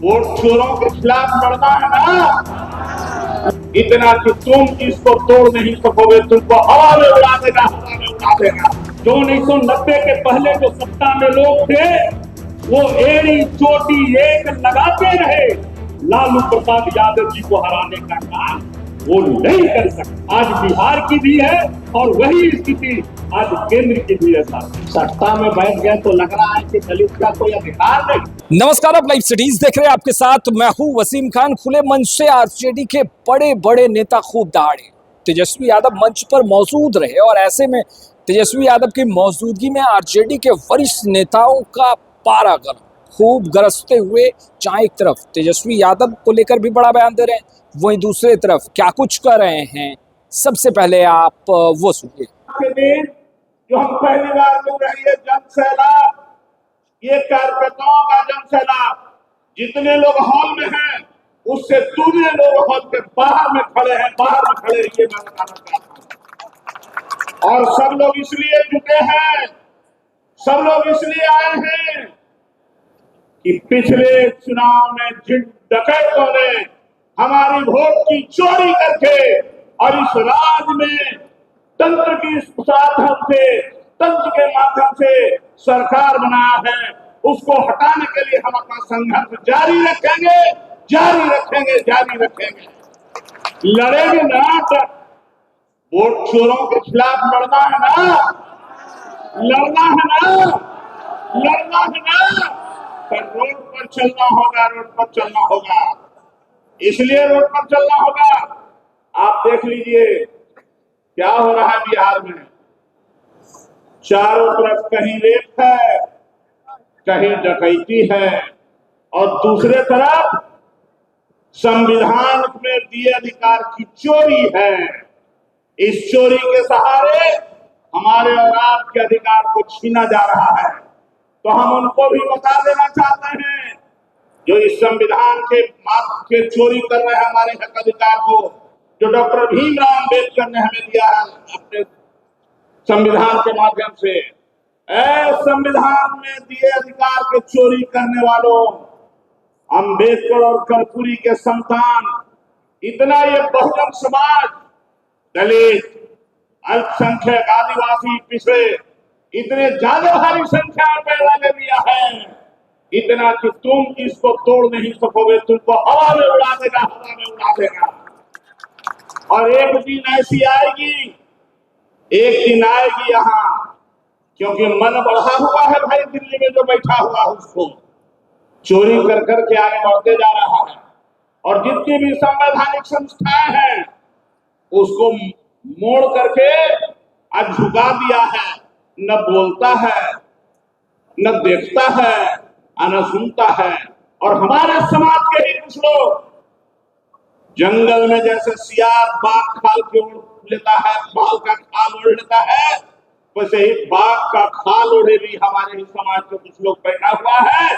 Vote चोरों के खिलाफ लड़ना है ना, इतना कि तुम इसको तोड़ नहीं सकोगे, तुमको हवा में उड़ा देगा, हवा में उड़ा देगा। जो 1990 के पहले जो सत्ता में लोग थे वो एड़ी चोटी एक लगाते रहे लालू प्रसाद यादव जी को हराने का काम वो नहीं कर सकते। आज बिहार की भी है और वही स्थिति आज केंद्र की भी है। सत्ता में बैठ गए तो लग रहा है कि दलित का कोई अधिकार नहीं। नमस्कार, आप लाइव सिटीज देख रहे हैं। आपके साथ मैं हूं वसीम खान। खुले मंच से आरजेडी के बड़े बड़े नेता खूब दहाड़े। तेजस्वी यादव मंच पर मौजूद रहे और ऐसे में तेजस्वी यादव की मौजूदगी में आरजेडी के वरिष्ठ नेताओं का पारा गर्म, खूब गरजते हुए जहां एक तरफ तेजस्वी यादव को लेकर भी बड़ा बयान दे रहे हैं, वहीं दूसरी तरफ क्या कुछ कर रहे हैं, सबसे पहले आप वो सुनिए। जो हम पहली बार मिल रही है जन सैलाब, ये कार्यकर्ताओं का जन सैलाब, जितने लोग हॉल में हैं उससे दूसरे लोग हॉल के बाहर में खड़े हैं, बाहर में खड़े ये मैं बताना चाहता हूं। और सब लोग इसलिए जुटे हैं, सब लोग इसलिए आए हैं कि पिछले चुनाव में जिन डकैतों ने हमारी वोट की चोरी करके और इस राज्य में तंत्र की साधन से, तंत्र के माध्यम से सरकार बनाया है, उसको हटाने के लिए हम अपना संघर्ष जारी रखेंगे, जारी रखेंगे, जारी रखेंगे। लड़ेंगे ना, वोट चोरों के खिलाफ लड़ना है ना, लड़ना है ना, लड़ना है ना, तो रोड पर चलना होगा, रोड पर चलना होगा, इसलिए रोड पर चलना होगा। आप देख लीजिए क्या हो रहा है बिहार में। चारों तरफ कहीं रेप है, कहीं डकैती है और दूसरे तरफ संविधान में दिए अधिकार की चोरी है। इस चोरी के सहारे हमारे और आपके अधिकार को छीना जा रहा है। तो हम उनको भी बता देना चाहते हैं जो इस संविधान के चोरी कर रहे हैं हमारे हक अधिकार को, जो डॉक्टर भीमराव अम्बेडकर ने हमें दिया है अपने संविधान के माध्यम से। संविधान में दिए अधिकार के चोरी करने वालों, अम्बेडकर और कर्पूरी के संतान, इतना ये बहुजन समाज, दलित, अल्पसंख्यक, आदिवासी, पिछड़े, इतने ज्यादा भारी संख्या में पैदा ले लिया है, इतना कि तुम इसको तोड़ नहीं सकोगे, तुमको हवा में उड़ा देगा, हवा में उड़ा देगा। और एक दिन ऐसी आएगी, एक दिन आएगी यहाँ, क्योंकि मन बढ़ा हुआ है भाई, दिल्ली में जो बैठा हुआ है उसको चोरी कर करके आगे बढ़ते जा रहा है। और जितनी भी संवैधानिक संस्थाएं हैं उसको मोड़ करके आज झुका दिया है, न बोलता है, न देखता है, न सुनता है। और हमारे समाज के ही कुछ लोग जंगल में जैसे सियार बाघ खाल के ओढ़ लेता है, बाल का खाल ओढ़ लेता है, वैसे ही बाघ का खाल ओढ़े भी हमारे ही समाज के कुछ लोग बैठा हुआ है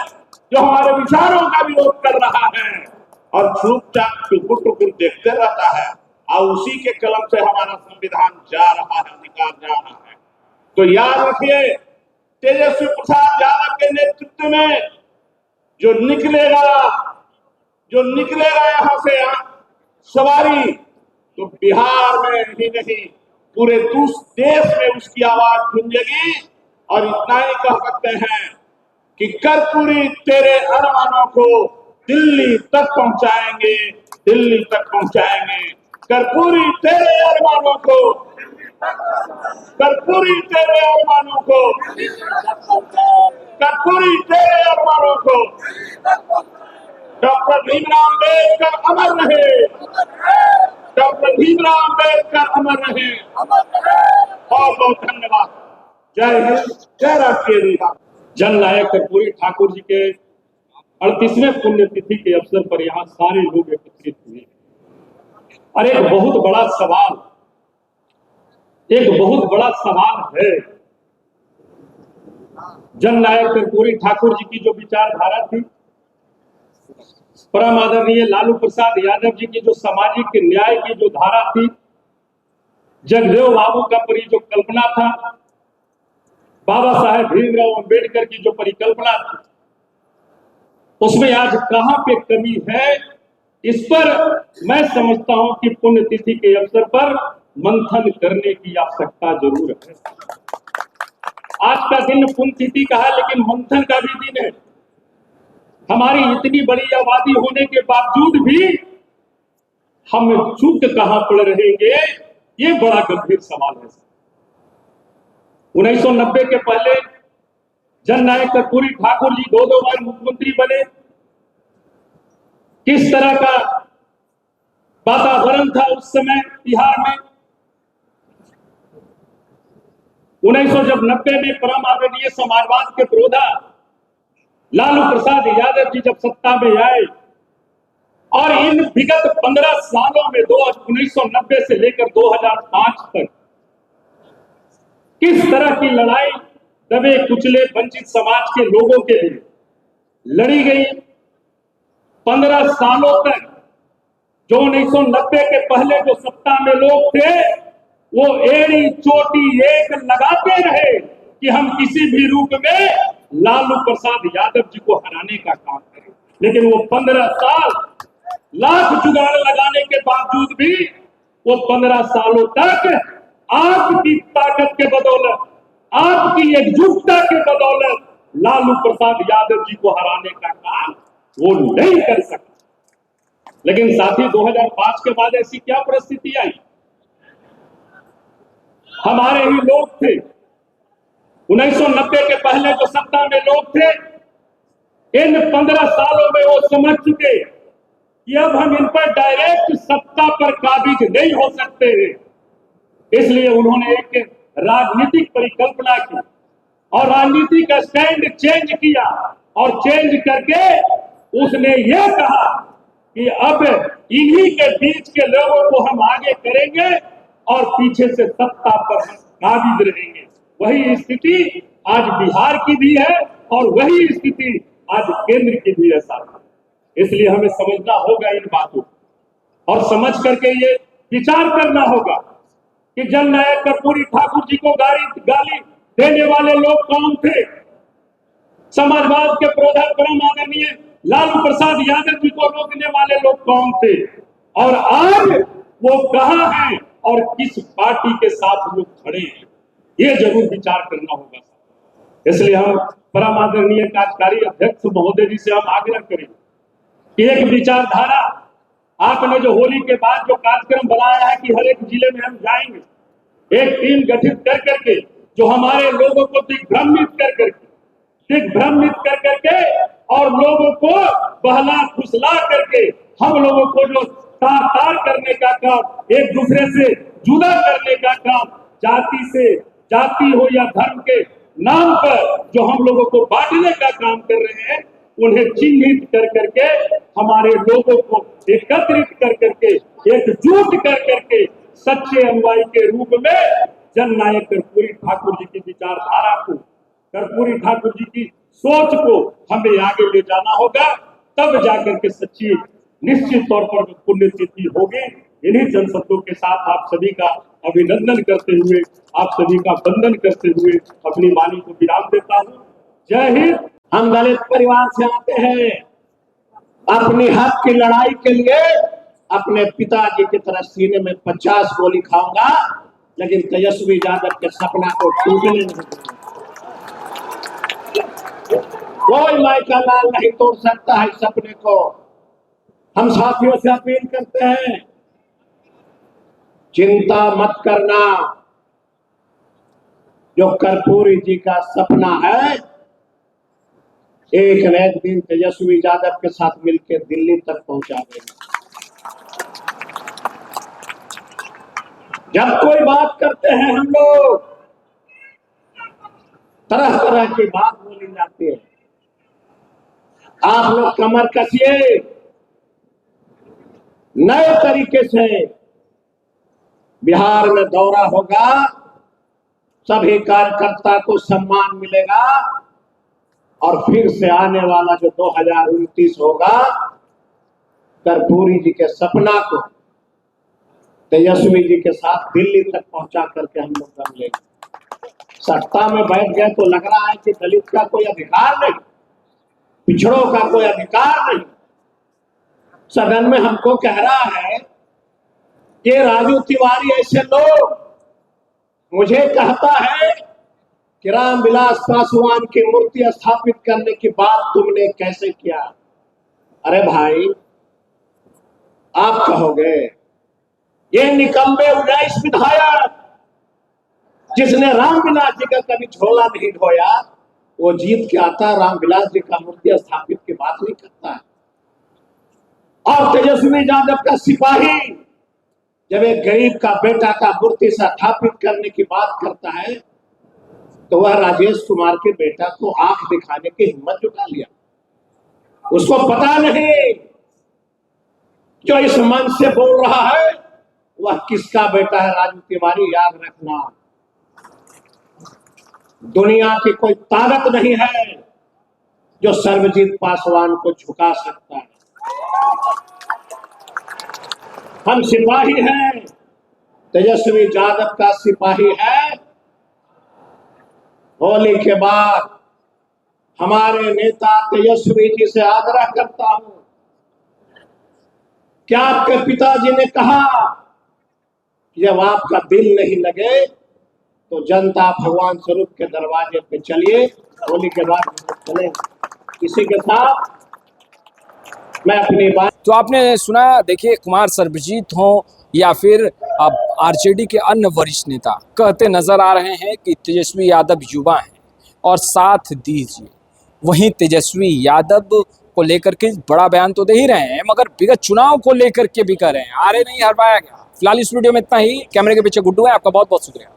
जो हमारे विचारों का विरोध कर रहा है और चुपचाप टुकुर टुकुर देखते रहता है। और उसी के कलम से हमारा संविधान जा रहा है, अधिकार जा रहा है। तो याद रखिए, तेजस्वी प्रसाद यादव के नेतृत्व में जो निकलेगा यहाँ से सवारी, तो बिहार में ही नहीं पूरे देश में उसकी आवाज गूंजेगी। और इतना ही कह सकते हैं कि कर्पूरी तेरे अरमानों को दिल्ली तक पहुंचाएंगे, दिल्ली तक पहुंचाएंगे। कर्पूरी तेरे अरमानों को, कर्पूरी तेरे अरमानों को, कर्पूरी तेरे अरमानों को। डॉक्टर भीमराव अम्बेडकर अमर रहे, डॉक्टर भीमराव अम्बेडकर अमर रहे। बहुत बहुत धन्यवाद। जय हिंद, जय राष्ट्रीय रीता। जननायक कर्पूरी ठाकुर जी के 38वें पुण्यतिथि के अवसर पर यहाँ सारे लोग एकत्रित हुए और एक बहुत बड़ा सवाल है। जननायक कर्पूरी ठाकुर जी की जो विचारधारा थी, परम आदरणीय लालू प्रसाद यादव जी की जो सामाजिक न्याय की जो धारा थी, जगदेव बाबू का परी जो कल्पना था, बाबा साहेब भीमराव अम्बेडकर की जो परिकल्पना थी, उसमें आज कहां पे कमी है, इस पर मैं समझता हूं कि पुण्यतिथि के अवसर पर मंथन करने की आवश्यकता जरूर है। आज का दिन पुण्यतिथि का है, लेकिन मंथन का भी दिन है। हमारी इतनी बड़ी आबादी होने के बावजूद भी हम चूक कहां पड़ रहेंगे, ये बड़ा गंभीर सवाल है। 1990 के पहले जननायक कर्पूरी ठाकुर जी 2 बार मुख्यमंत्री बने। किस तरह का वातावरण था उस समय बिहार में। 1990 में परम आदरणीय समाजवाद के पुरोधा लालू प्रसाद यादव जी जब सत्ता में आए और इन विगत 15 सालों में 1990 से लेकर 2005 तक किस तरह की लड़ाई दबे कुचले वंचित समाज के लोगों के लिए लड़ी गई। 15 सालों तक जो 1990 के पहले जो सत्ता में लोग थे, वो एड़ी चोटी एक लगाते रहे कि हम किसी भी रूप में लालू प्रसाद यादव जी को हराने का काम करें। लेकिन वो 15 साल लाख जुगाड़ लगाने के बावजूद भी वो 15 सालों तक आपकी ताकत के बदौलत, आपकी एकजुटता के बदौलत लालू प्रसाद यादव जी को हराने का काम वो नहीं कर सका। लेकिन साथी 2005 के बाद ऐसी क्या परिस्थिति आई। हमारे ही लोग थे, 1990 के पहले जो सत्ता में लोग थे, इन 15 सालों में वो समझ चुके कि अब हम इन पर डायरेक्ट सत्ता पर काबिज नहीं हो सकते हैं। इसलिए उन्होंने एक राजनीतिक परिकल्पना की और राजनीति का स्टैंड चेंज किया और चेंज करके उसने ये कहा कि अब इन्हीं के बीच के लोगों को हम आगे करेंगे और पीछे से सत्ता पर काबिज रहेंगे। वही स्थिति आज बिहार की भी है और वही स्थिति आज केंद्र की भी है साथ। इसलिए हमें समझना होगा इन बातों और समझ करके ये विचार करना होगा कि जननायक कर्पूरी ठाकुर जी को गाली देने वाले लोग कौन थे, समाजवाद के पुरोधा परम आदरणीय लालू प्रसाद यादव जी को रोकने वाले लोग कौन थे, और आज वो कहां हैं और किस पार्टी के साथ लोग खड़े हैं, ये जरूर विचार करना होगा। इसलिए हम परम आदरणीय कार्यकारी अध्यक्ष महोदय जी से हम आग्रह करें कि एक विचारधारा, आपने जो होली के बाद जो कार्यक्रम बनाया है कि हर एक जिले में हम जाएंगे, एक टीम गठित कर करके जो हमारे लोगों को दिग्भ्रमित कर करके और लोगों को बहला फुसला करके हम लोगों को जो तार करने का काम, एक दूसरे से जुदा करने का काम, जाति हो या धर्म के नाम पर जो हम लोगों को बांटने का काम कर रहे हैं, उन्हें चिन्हित कर करके हमारे लोगों को एकत्रित कर करके एकजुट कर करके सच्चे अनुयायी के रूप में जननायक कर्पूरी ठाकुर जी की विचारधारा को, कर्पूरी ठाकुर जी की सोच को हमें आगे ले जाना होगा। तब जाकर के सच्ची निश्चित तौर पर पुण्यतिथि होगी। इन्हीं जनशब्दों के साथ आप सभी का अभिनंदन करते हुए, आप सभी का वंदन करते हुए अपनी वाणी को विराम देता हूँ। जय हिंद। हम दलित परिवार से आते हैं, अपनी हक की लड़ाई के लिए अपने पिताजी की तरह सीने में 50 गोली खाऊंगा, लेकिन तेजस्वी यादव के सपना को टूटने नहीं दूंगा। कोई माइका लाल नहीं तोड़ सकता है सपने को। हम साथियों से अपील करते हैं, चिंता मत करना। जो कर्पूरी जी का सपना है, एक न एक दिन तेजस्वी यादव के साथ मिलकर दिल्ली तक पहुंचा देंगे। जब कोई बात करते हैं हम लोग, तरह तरह की बात बोली जाती है। आप लोग कमर कसिए, नए तरीके से बिहार में दौरा होगा, सभी कार्यकर्ता को सम्मान मिलेगा और फिर से आने वाला जो 2029 होगा, कर्पूरी जी के सपना को तेजस्वी जी के साथ दिल्ली तक पहुंचा करके हम लोग कर लेंगे। सत्ता में बैठ गए तो लग रहा है कि दलित का कोई अधिकार नहीं। पिछड़ों का कोई अधिकार नहीं। सदन में हमको कह रहा है ये राजू तिवारी ऐसे लोग, मुझे कहता है कि रामविलास पासवान की मूर्ति स्थापित करने की बात तुमने कैसे किया। अरे भाई, आप कहोगे ये निकम्मे 19 विधायक जिसने रामविलास जी का कभी झोला नहीं ढोया, वो जीत के आता रामविलास जी का मूर्ति स्थापित की बात नहीं करता है। और तेजस्वी यादव का सिपाही जब एक गरीब का बेटा का मूर्ति स्थापित करने की बात करता है तो वह राजेश कुमार के बेटा को आंख दिखाने की हिम्मत जुटा लिया। उसको पता नहीं जो इस मंच से बोल रहा है वह किसका बेटा है। राजू तिवारी, याद रखना, दुनिया की कोई ताकत नहीं है जो सर्वजीत पासवान को झुका सकता है। हम सिपाही हैं, तेजस्वी यादव का सिपाही है। होली के बाद हमारे नेता तेजस्वी जी से आग्रह करता हूं कि आपके पिताजी ने कहा जब आपका दिल नहीं लगे तो जनता भगवान स्वरूप के दरवाजे पे चलिए, होली के बाद चले। इसी के साथ मैं अपनी बात। तो आपने सुना, देखिए कुमार सर्वजीत हो या फिर अब आरजेडी के अन्य वरिष्ठ नेता कहते नजर आ रहे हैं कि तेजस्वी यादव युवा हैं और साथ दीजिए। वहीं तेजस्वी यादव को लेकर के बड़ा बयान तो दे ही रहे हैं, मगर विगत चुनाव को लेकर के भी कह रहे हैं आरे नहीं हरवाया गया। फिलहाल इस वीडियो में इतना ही। कैमरे के पीछे गुड्डू है, आपका बहुत बहुत शुक्रिया।